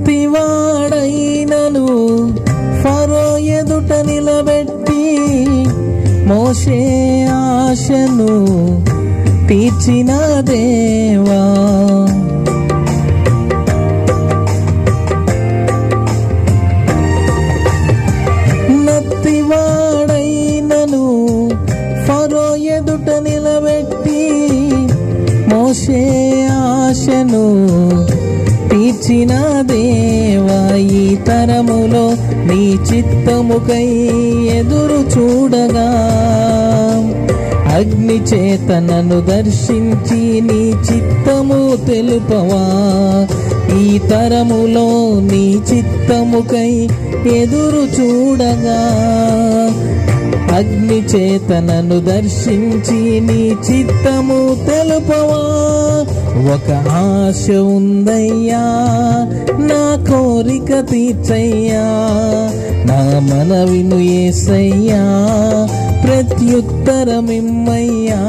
నత్తివాడైనను ఫరో ఎదుట నిలబెట్టి మోషే ఆశను తీర్చిన దేవా. నత్తివాడైనను ఫరో ఎదుట నిలబెట్టి మోషే ఆశను తీర్చిన దేవా. ఈ తరములో నీ చిత్తముకై ఎదురు చూడగా అగ్ని చేత నన్ను దర్శించి నీ చిత్తము తెలుపవా. ఈ తరములో నీ చిత్తముకై ఎదురు చూడగా అగ్ని చేత నన్ను దర్శించి నీ చిత్తము తెలుపవా. ఒక ఆశ ఉందయ్యా, నా కోరిక తీర్చయ్యా, నా మనవిను యేసయ్యా, ప్రత్యుత్తరమిమ్మయ్యా.